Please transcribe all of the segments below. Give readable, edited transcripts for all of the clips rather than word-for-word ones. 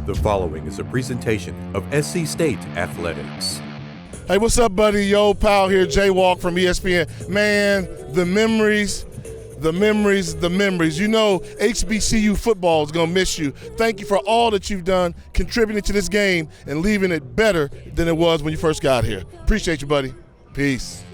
The following is a presentation of SC State Athletics. Hey, what's up, buddy? Yo, Pough here, Jaywalk from ESPN. Man, the memories. You know, HBCU football is going to miss you. Thank you for all that you've done, contributing to this game and leaving it better than it was when you first got here. Appreciate you, buddy. Peace.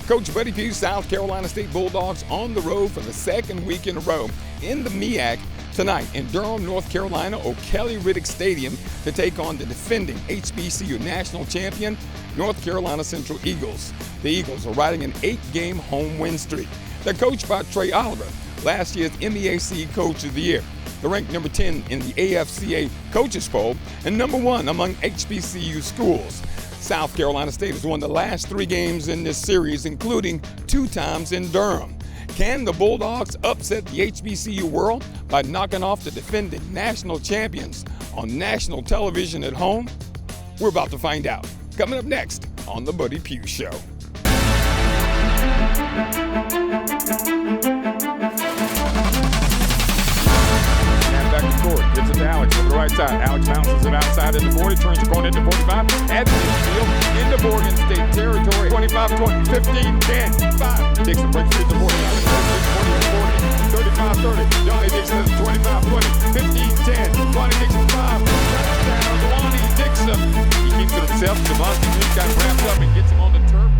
Coach Buddy Pough, South Carolina State Bulldogs on the road for the second week in a row in the MEAC tonight in Durham, North Carolina, O'Kelly-Riddick Stadium to take on the defending HBCU national champion, North Carolina Central Eagles. The Eagles are riding an 8-game home win streak. They're coached by Trey Oliver, last year's MEAC Coach of the Year. They're ranked number 10 in the AFCA Coaches Poll and number 1 among HBCU schools. South Carolina State has won the last 3 games in this series, including 2 times in Durham. Can the Bulldogs upset the HBCU world by knocking off the defending national champions on national television at home? We're about to find out. Coming up next on The Buddy Pough Show. Back to court, gives it to Alex on the right side. Alex bounces it outside in the 40, turns the corner into 45, at the field into Morgan State territory. 25-20, 15-10, 5. Dixon breaks through the 40, 35-30. Johnny Dixon is 25-20, 15-10. Johnny Dixon 5. Touchdown, Johnny Dixon. He keeps it himself. Devontae Smith got wrapped up and gets him on the turf.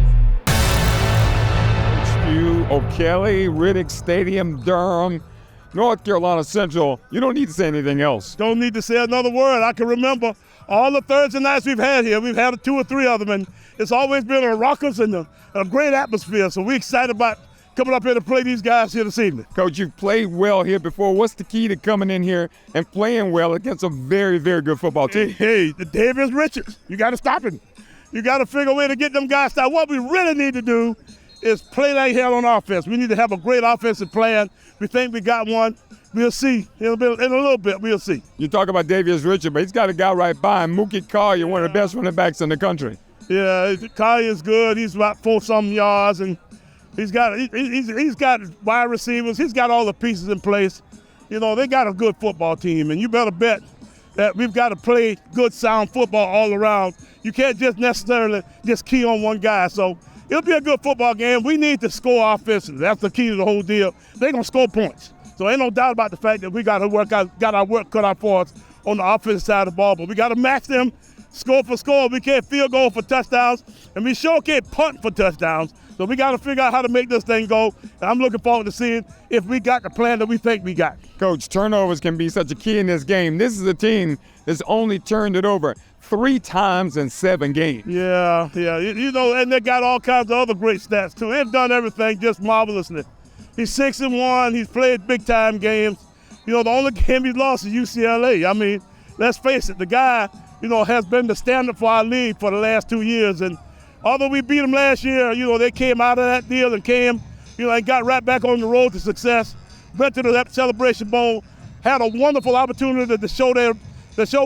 O'Kelly-Riddick Stadium, Durham, North Carolina Central. You don't need to say anything else. Don't need to say another word. I can remember all the Thursday nights we've had here. We've had 2 or 3 of them, and it's always been a raucous and a great atmosphere. So we're excited about coming up here to play these guys here this evening. Coach, you've played well here before. What's the key to coming in here and playing well against a very, very good football team? Hey, the Davis Richards. You got to stop him. You got to figure a way to get them guys started. What we really need to do is play like hell on offense. We need to have a great offensive plan. We think we got one. We'll see. In a little bit, we'll see. You talk about Davius Richard, but he's got a guy right by him, Mookie Collier, one of the best running backs in the country. Yeah, Collier's good. He's about 4-something yards, and he's got wide receivers. He's got all the pieces in place. You know, they got a good football team, and you better bet that we've got to play good, sound football all around. You can't just necessarily just key on one guy. So it'll be a good football game. We need to score offensively. That's the key to the whole deal. They're going to score points. So ain't no doubt about the fact that we got our work cut out for us on the offensive side of the ball. But we got to match them score for score. We can't field goal for touchdowns, and we sure can't punt for touchdowns. So we got to figure out how to make this thing go. And I'm looking forward to seeing if we got the plan that we think we got. Coach, turnovers can be such a key in this game. This is a team that's only turned it over 3 times in 7 games. Yeah. You know, and they got all kinds of other great stats, too. They've done everything just marvelously. He's 6-1. He's played big-time games. You know, the only game he's lost is UCLA. I mean, let's face it, the guy, you know, has been the standard for our league for the last 2 years. And although we beat him last year, you know, they came out of that deal and and got right back on the road to success. Went to the Celebration Bowl, had a wonderful opportunity to show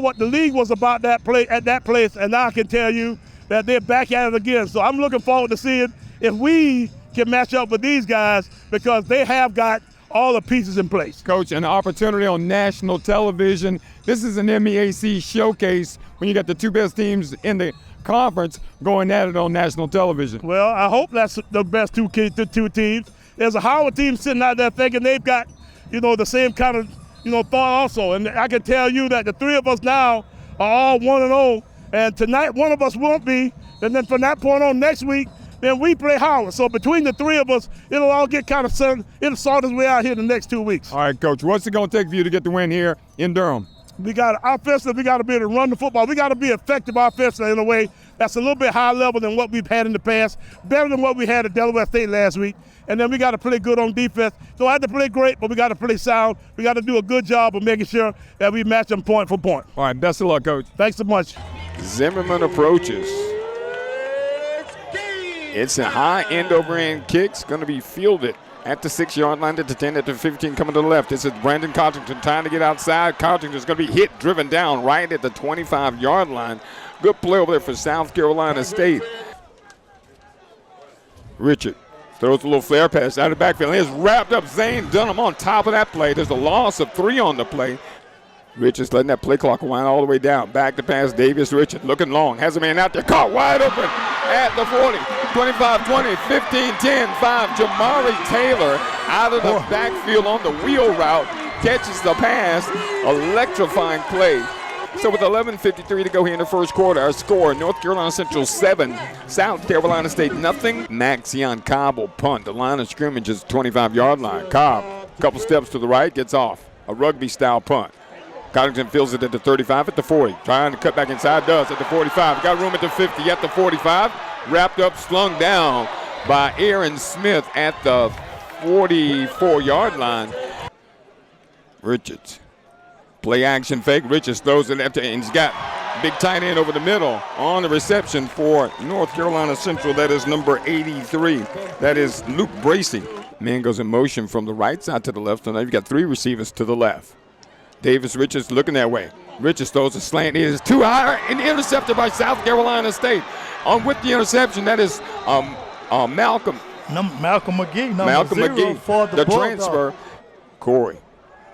what the league was about at that place. And now I can tell you that they're back at it again. So I'm looking forward to seeing if we can match up with these guys because they have got all the pieces in place. Coach, an opportunity on national television. This is an MEAC showcase when you got the 2 best teams in the conference going at it on national television. Well, I hope that's the best two teams. There's a Howard team sitting out there thinking they've got, you know, the same kind of, you know, thought also. And I can tell you that the 3 of us now are all 1-0. And tonight one of us won't be. And then from that point on next week, then we play Howard. So between the 3 of us, it'll all get kind of it'll sort its way out here the next 2 weeks. All right, Coach, what's it going to take for you to get the win here in Durham? We got offensively, we got to be able to run the football. We got to be effective offensively in a way that's a little bit higher level than what we've had in the past, better than what we had at Delaware State last week. And then we got to play good on defense. Don't have to play great, but we got to play sound. We got to do a good job of making sure that we match them point for point. All right, best of luck, Coach. Thanks so much. Zimmerman approaches. It's a high end-over-end kick. It's going to be fielded at the 6-yard line, at the 10, at the 15, coming to the left. This is Brandon Cottington trying to get outside. Cottington's going to be hit, driven down right at the 25-yard line. Good play over there for South Carolina State. Richard throws a little flare pass out of the backfield. It's wrapped up. Zane Dunham on top of that play. There's a loss of 3 on the play. Richards letting that play clock wind all the way down. Back to pass, Davis Richards looking long. Has a man out there, caught wide open at the 40. 25-20, 15-10, 5. Jamari Taylor out of the backfield on the wheel route. Catches the pass. Electrifying play. So with 11:53 to go here in the first quarter, our score, North Carolina Central 7, South Carolina State nothing. Maxion Cobb will punt. The line of scrimmage is 25-yard line. Cobb, a couple steps to the right, gets off. A rugby-style punt. Connington fields it at the 35, at the 40. Trying to cut back inside, does at the 45. Got room at the 50, at the 45. Wrapped up, slung down by Aaron Smith at the 44-yard line. Richards. Play action fake. Richards throws it after, and he's got big tight end over the middle on the reception for North Carolina Central. That is number 83. That is Luke Bracey. Man goes in motion from the right side to the left, so now you've got 3 receivers to the left. Davis Richards looking that way. Richards throws a slant. It is too high and intercepted by South Carolina State. With the interception, that is Malcolm McGee. Malcolm McGee, for the transfer. Corey.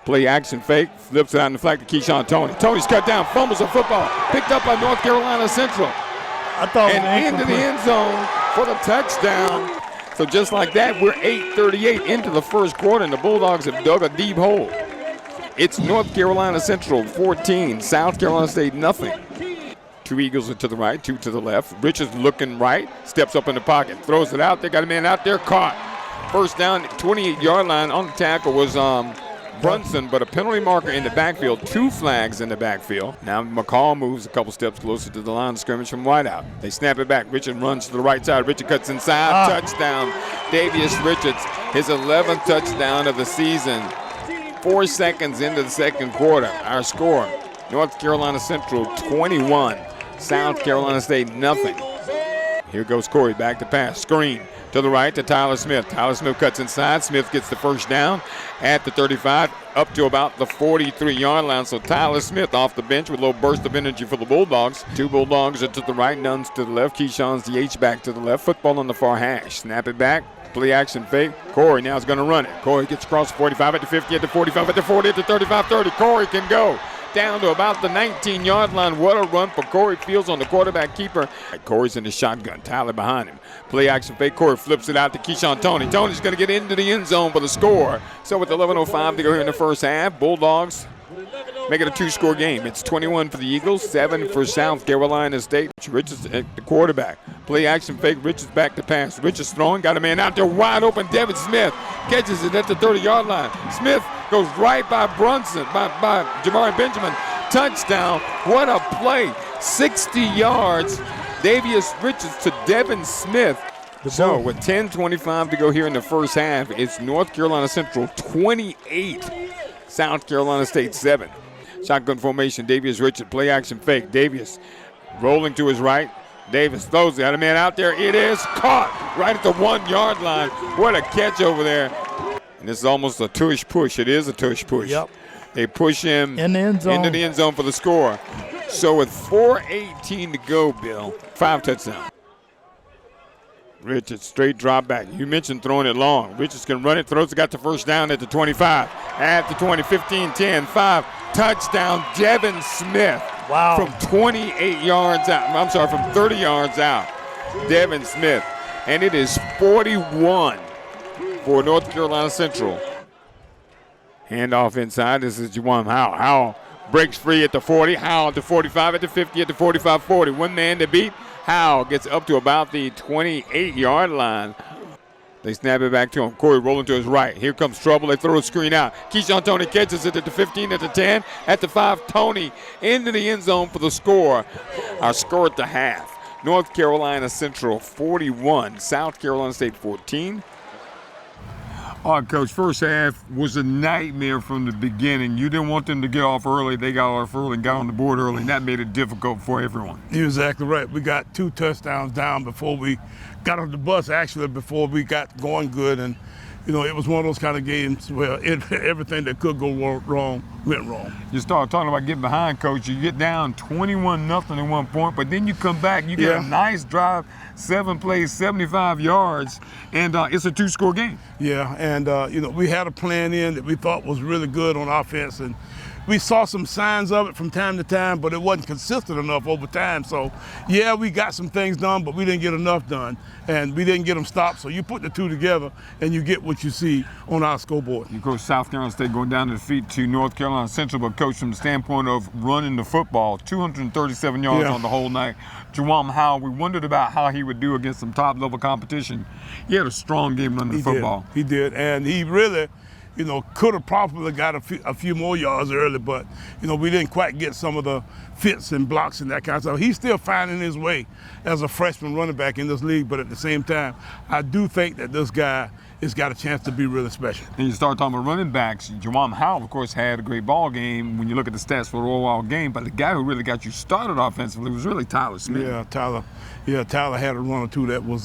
Play action fake, flips it out in the flag to Keyshawn Toney. Tony's cut down, fumbles the football, picked up by North Carolina Central. And into the end zone for the touchdown. So just like that, we're 8:38 into the first quarter, and the Bulldogs have dug a deep hole. It's North Carolina Central 14, South Carolina State nothing. 2 Eagles to the right, 2 to the left. Richards looking right, steps up in the pocket, throws it out. They got a man out there, caught. First down, 28-yard line. On the tackle was Brunson, but a penalty marker in the backfield. 2 flags in the backfield. Now McCall moves a couple steps closer to the line of scrimmage from wideout. They snap it back. Richard runs to the right side. Richard cuts inside. Touchdown. Davius Richards, his 11th touchdown of the season. 4 seconds into the second quarter. Our score, North Carolina Central 21, South Carolina State nothing. Here goes Corey, back to pass. Screen to the right to Tyler Smith. Tyler Smith cuts inside. Smith gets the first down at the 35, up to about the 43-yard line. So Tyler Smith off the bench with a little burst of energy for the Bulldogs. 2 Bulldogs are to the right, none's to the left. Keyshawn's the H-back to the left. Football on the far hash. Snap it back. Play action fake. Corey now is going to run it. Corey gets across the 45 at the 50, at the 45, at the 40, at the 35, 30. Corey can go down to about the 19-yard line. What a run for Corey Fields on the quarterback keeper. Corey's in the shotgun. Tyler behind him. Play action fake. Corey flips it out to Keyshawn Toney. Tony's going to get into the end zone for the score. So with 11:05 to go here in the first half, Bulldogs make it a 2-score game. It's 21 for the Eagles, 7 for South Carolina State. Richards at the quarterback. Play action fake. Richards back to pass. Richards throwing. Got a man out there wide open. Devin Smith catches it at the 30-yard line. Smith goes right by Brunson, by Jamari Benjamin. Touchdown. What a play. 60 yards. Davius Richards to Devin Smith. So with 10:25 to go here in the first half, it's North Carolina Central 28, South Carolina State 7. Shotgun formation, Davius Richards, play action fake. Davius rolling to his right. Davis throws it. Got a man out there. It is caught right at the 1-yard line. What a catch over there. And this is almost a tush push. It is a tush push. Yep. They push him in the end zone. into the end zone for the score. So with 4:18 to go, Bill, 5 touchdowns. Richards, straight drop back. You mentioned throwing it long. Richards can run it, throws it, got the first down at the 25. At the 20, 15, 10, 5. Touchdown, Devin Smith. Wow. From 28 yards out. I'm sorry, from 30 yards out. Devin Smith. And it is 41 for North Carolina Central. Handoff inside. This is Juwan Howell. Howell breaks free at the 40. Howell at the 45, at the 50, at the 45, 40. One man to beat. Howell gets up to about the 28-yard line. They snap it back to him. Corey rolling to his right. Here comes trouble. They throw a screen out. Keyshawn Toney catches it at the 15, at the 10, at the 5. Toney into the end zone for the score. Our score at the half. North Carolina Central 41, South Carolina State 14. All right, Coach, first half was a nightmare from the beginning. You didn't want them to get off early. They got off early and got on the board early, and that made it difficult for everyone. You're exactly right. We got 2 touchdowns down before we got on the bus, actually, before we got going good. And, you know, it was one of those kind of games where everything that could go wrong went wrong. You start talking about getting behind, Coach. You get down 21-0 at one point, but then you come back. You get a nice drive, 7 plays, 75 yards, and it's a 2-score game. Yeah, and, you know, we had a plan in that we thought was really good on offense, and we saw some signs of it from time to time, but it wasn't consistent enough over time. So, yeah, we got some things done, but we didn't get enough done, and we didn't get them stopped. So you put the two together, and you get what you see on our scoreboard. You coach South Carolina State going down to defeat to North Carolina Central, but coach, from the standpoint of running the football, 237 yards on the whole night. Juwan Howell, we wondered about how he would do against some top-level competition. He had a strong game running the football. He did, and he really, could have probably got a few more yards early, but, we didn't quite get some of the fits and blocks and that kind of stuff. He's still finding his way as a freshman running back in this league, but at the same time, I do think that this guy has got a chance to be really special. And you start talking about running backs. Juwan Howell, of course, had a great ball game when you look at the stats for the overall game, but the guy who really got you started offensively was really Tyler Smith. Tyler had a run or two that was,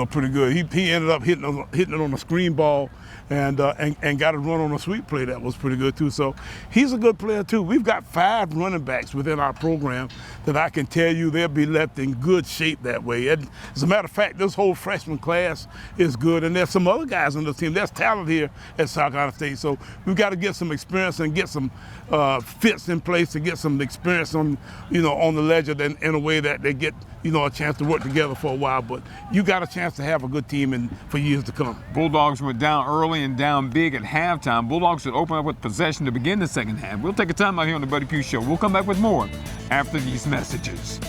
pretty good. He ended up hitting it on a screen ball and got a run on a sweep play that was pretty good too. So he's a good player too. We've got 5 running backs within our program that I can tell you they'll be left in good shape that way. And as a matter of fact, this whole freshman class is good, and there's some other guys on the team. There's talent here at South Carolina State. So we've got to get some experience and get some fits in place to get some experience on the ledger in a way that they get a chance to work together for a while. But you got a chance to have a good team for years to come. Bulldogs were down early and down big at halftime. Bulldogs should open up with possession to begin the second half. We'll take a time out here on the Buddy Pough Show. We'll come back with more after these messages.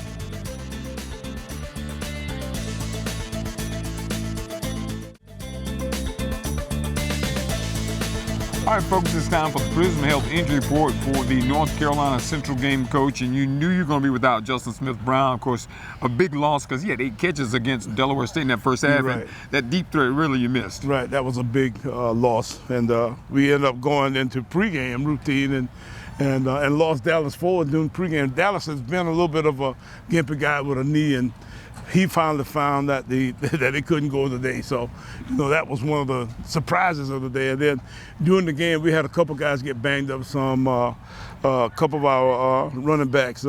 All right, folks, it's time for the Prism Health Injury Report for the North Carolina Central game coach. And you knew you were going to be without Justin Smith-Brown. Of course, a big loss because he had 8 catches against Delaware State in that first half. Right. And that deep threat really you missed. Right, that was a big loss. And we ended up going into pregame routine and lost Dallas forward during pregame. Dallas has been a little bit of a gimpy guy with a knee, and he finally found that that he couldn't go today. So, that was one of the surprises of the day. And then during the game, we had a couple guys get banged up. A couple of our running backs,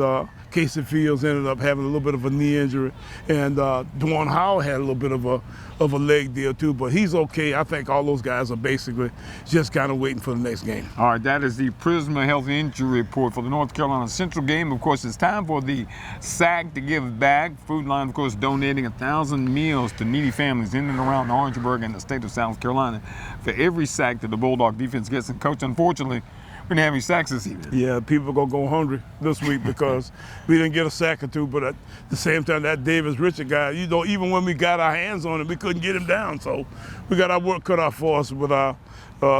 Casey Fields ended up having a little bit of a knee injury, and Juwan Howell had a little bit of a leg deal too. But he's okay. I think all those guys are basically just kind of waiting for the next game. All right, that is the Prisma Health Injury Report for the North Carolina Central game. Of course, it's time for the SAC to give back. Food Line, of course, donating 1,000 meals to needy families in and around Orangeburg and the state of South Carolina for every sack that the Bulldog defense gets. And Coach, unfortunately, we didn't have any sacks this evening. Yeah, people are going to go hungry this week because we didn't get a sack or two. But at the same time, that Davis Richard guy, even when we got our hands on him, we couldn't get him down. So we got our work cut out for us with our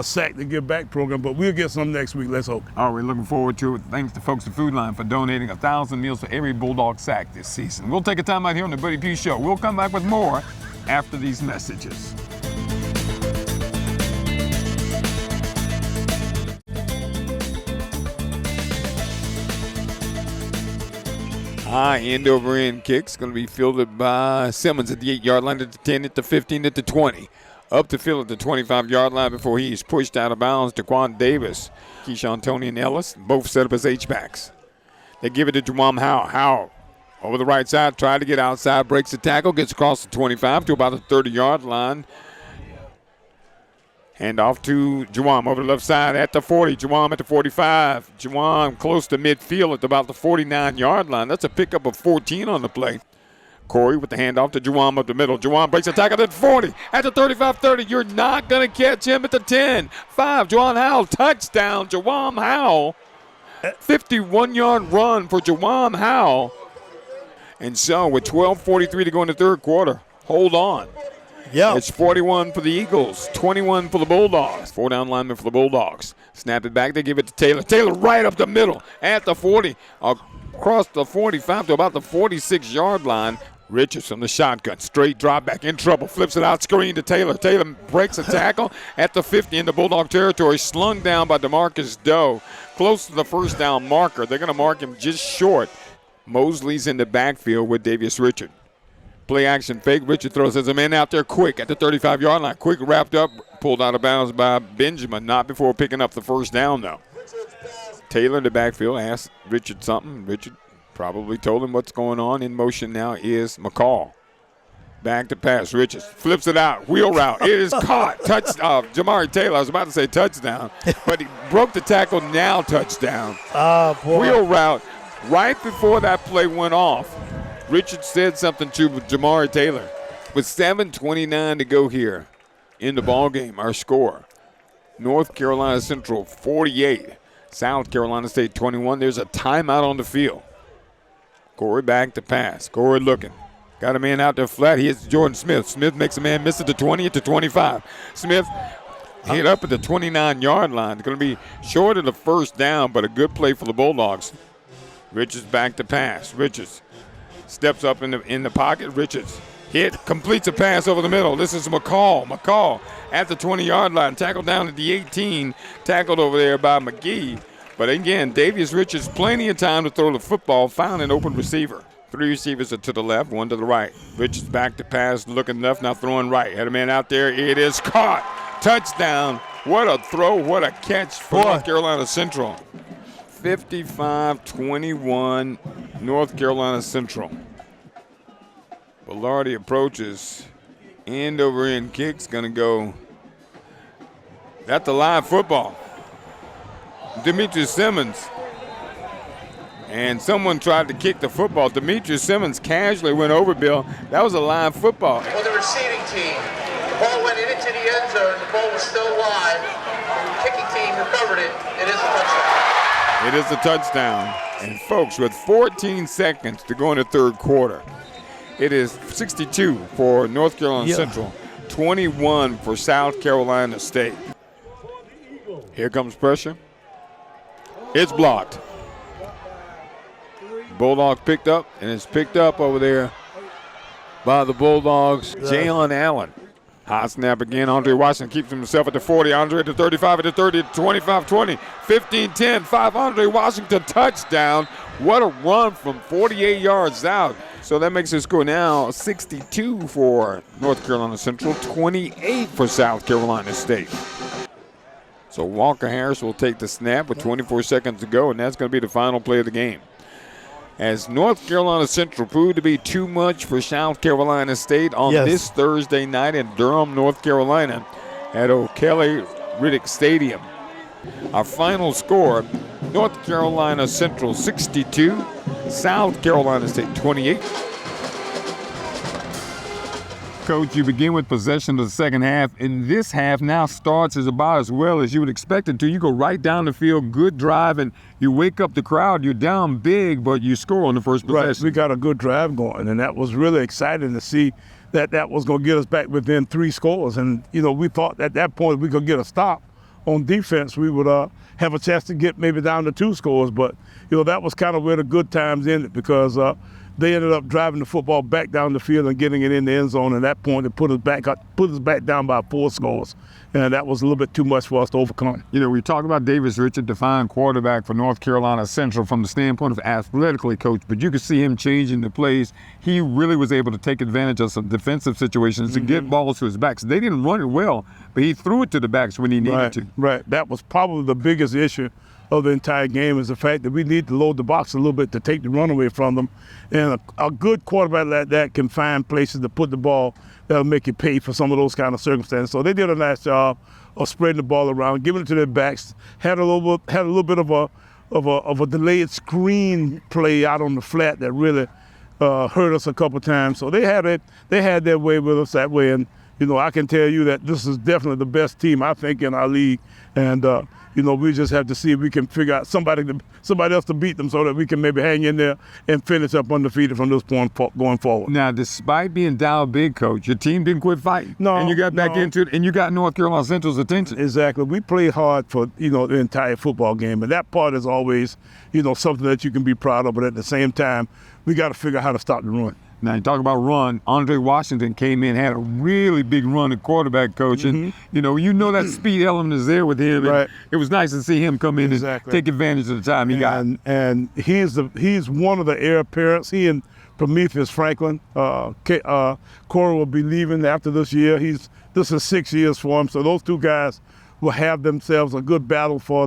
sack to give back program. But we'll get some next week. Let's hope. All right, we're looking forward to it. Thanks to folks at Food Line for donating 1,000 meals for every Bulldog sack this season. We'll take a time out here on the Buddy Pough Show. We'll come back with more after these messages. High end-over-end kicks going to be fielded by Simmons at the 8-yard line, at the 10, at the 15, at the 20. Up the field at the 25-yard line before he is pushed out of bounds. Daquan Davis, Keyshawn, Tony, and Ellis, both set up as H-backs. They give it to Juwan Howell. Howell over the right side, tried to get outside, breaks the tackle, gets across the 25 to about the 30-yard line. Hand off to Juwan over the left side at the 40. Juwan at the 45. Juwan close to midfield at about the 49-yard line. That's a pickup of 14 on the play. Corey with the handoff to Juwan up the middle. Juwan breaks the tackle at the 40. At the 35-30, you're not going to catch him at the 10. 5, Juwan Howell, touchdown. Juwan Howell, 51-yard run for Juwan Howell. And so with 12:43 to go in the third quarter, hold on. Yeah. It's 41 for the Eagles, 21 for the Bulldogs. 4 down linemen for the Bulldogs. Snap it back, they give it to Taylor. Taylor right up the middle at the 40, across the 45 to about the 46-yard line. Richards from the shotgun, straight drop back, in trouble, flips it out, screen to Taylor. Taylor breaks a tackle at the 50 in the Bulldog territory, slung down by DeMarcus Doe. Close to the first down marker. They're going to mark him just short. Mosley's in the backfield with Davis Richard. Play action fake. Richard throws as a man out there quick at the 35-yard line. Quick wrapped up, pulled out of bounds by Benjamin. Not before picking up the first down, though. Taylor in the backfield asked Richard something. Richard probably told him what's going on. In motion now is McCall. Back to pass. Richards flips it out. Wheel route. It is caught. Jamari Taylor. I was about to say touchdown, but he broke the tackle. Now touchdown. Oh, boy. Wheel route. Right before that play went off, Richards said something to Jamari Taylor. With 7:29 to go here in the ball game, our score, North Carolina Central 48, South Carolina State 21. There's a timeout on the field. Corey back to pass. Corey looking. Got a man out there flat. He hits Jordan Smith. Smith makes a man miss at the 20 at the 25. Smith hit up at the 29-yard line. It's going to be short of the first down, but a good play for the Bulldogs. Richards back to pass. Richards steps up in the pocket. Richards completes a pass over the middle. This is McCall. McCall at the 20-yard line. Tackled down at the 18. Tackled over there by McGee. But again, Davius Richards, plenty of time to throw the football. Found an open receiver. 3 receivers are to the left, 1 to the right. Richards back to pass, looking left, now throwing right. Had a man out there. It is caught. Touchdown. What a throw. What a catch for North Carolina Central. 55-21, North Carolina Central. Velarde approaches. End over end kick's going to go. That's the live football. Demetrius Simmons. And someone tried to kick the football. Demetrius Simmons casually went over, Bill. That was a live football. For the receiving team, the ball went into the end zone. The ball was still live. The kicking team recovered it. It is a touchdown. It is a touchdown. And folks, with 14 seconds to go in the third quarter, it is 62 for North Carolina Central, 21 for South Carolina State. Here comes pressure. It's blocked. Bulldogs picked up, and it's picked up over there by the Bulldogs. Jayon Allen. High snap again. Andre Washington keeps himself at the 40. Andre at the 35, at the 30, at the 25, 20, 15, 10, 5. Andre Washington touchdown. What a run from 48 yards out. So that makes the score now 62 for North Carolina Central, 28 for South Carolina State. So Walker Harris will take the snap with 24 seconds to go, and that's going to be the final play of the game. As North Carolina Central proved to be too much for South Carolina State on this Thursday night in Durham, North Carolina at O'Kelly Riddick Stadium. Our final score, North Carolina Central 62, South Carolina State 28. Coach, you begin with possession of the second half, and this half now starts as about as well as you would expect it to. You go right down the field, good drive, and you wake up the crowd. You're down big, but you score on the first possession. Right, we got a good drive going, and that was really exciting to see that was going to get us back within 3 scores. And, we thought at that point we could get a stop on defense. We would have a chance to get maybe down to 2 scores, but, that was kind of where the good times ended because they ended up driving the football back down the field and getting it in the end zone. And at that point, it put us back down by 4 scores. And that was a little bit too much for us to overcome. We talk about Davis Richard, defined quarterback for North Carolina Central from the standpoint of athletically, Coach, but you could see him changing the plays. He really was able to take advantage of some defensive situations to get balls to his backs. They didn't run it well, but he threw it to the backs when he needed to. Right. That was probably the biggest issue of the entire game is the fact that we need to load the box a little bit to take the run away from them. And a good quarterback like that can find places to put the ball that'll make you pay for some of those kind of circumstances. So they did a nice job of spreading the ball around, giving it to their backs. Had a little bit of a delayed screen play out on the flat that really hurt us a couple times. So they had their way with us that way. And I can tell you that this is definitely the best team I think in our league. And we just have to see if we can figure out somebody else to beat them so that we can maybe hang in there and finish up undefeated from this point going forward. Now, despite being down big, Coach, your team didn't quit fighting. No. And you got back into it, and you got North Carolina Central's attention. Exactly. We played hard for, the entire football game, and that part is always, something that you can be proud of, but at the same time, we got to figure out how to stop the run. Now, you talk about run. Andre Washington came in, had a really big run at quarterback, Coach. And, that speed element is there with him. Right. And it was nice to see him come in and take advantage of the time he got. And he's one of the heir apparents. He and Prometheus Franklin. Corey will be leaving after this year. This is 6 years for him. So those 2 guys will have themselves a good battle for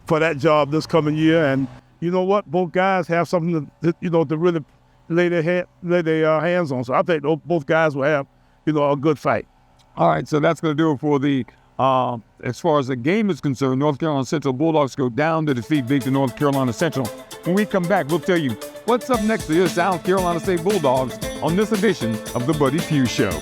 for that job this coming year. And you know what? Both guys have something to really lay their hands on. So I think both guys will have, a good fight. All right, so that's going to do it for the, as far as the game is concerned. North Carolina Central Bulldogs go down to defeat big North Carolina Central. When we come back, we'll tell you what's up next to your South Carolina State Bulldogs on this edition of the Buddy Pough Show.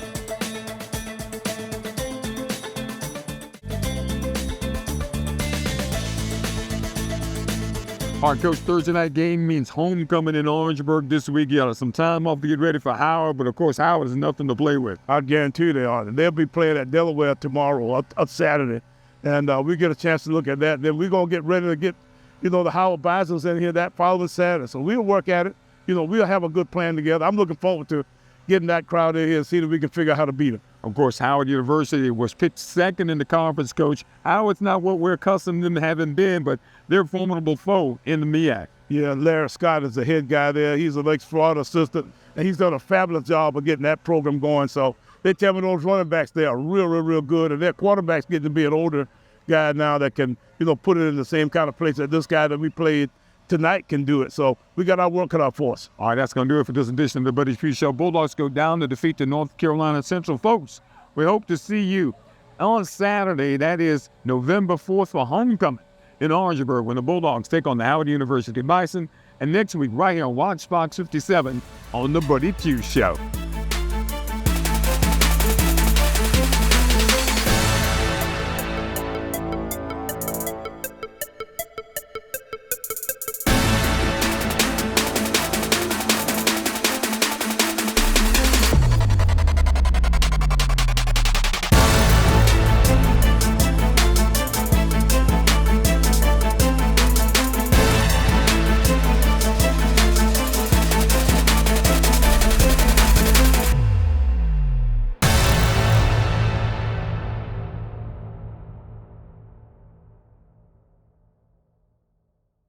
All right, Coach, Thursday night game means homecoming in Orangeburg this week. You got some time off to get ready for Howard, but of course, Howard is nothing to play with. I guarantee you they are. They'll be playing at Delaware tomorrow, or Saturday, and we get a chance to look at that. Then we're going to get ready to get, the Howard Bisons in here that following Saturday. So we'll work at it. We'll have a good plan together. I'm looking forward to getting that crowd in here and see if we can figure out how to beat them. Of course, Howard University was picked second in the conference, Coach. Howard's not what we're accustomed to them having been, but they're a formidable foe in the MEAC. Yeah, Larry Scott is the head guy there. He's an ex-Florida assistant, and he's done a fabulous job of getting that program going. So they tell me those running backs, they are real good, and their quarterback's getting to be an older guy now that can, put it in the same kind of place that this guy that we played tonight can do it. So we got our work cut out for us. All right, that's going to do it for this edition of the Buddy Pough Show. Bulldogs go down to defeat the North Carolina Central. Folks, we hope to see you on Saturday. That is November 4th for homecoming in Orangeburg when the Bulldogs take on the Howard University Bison. And next week, right here on Watch Fox 57 on the Buddy Pough Show.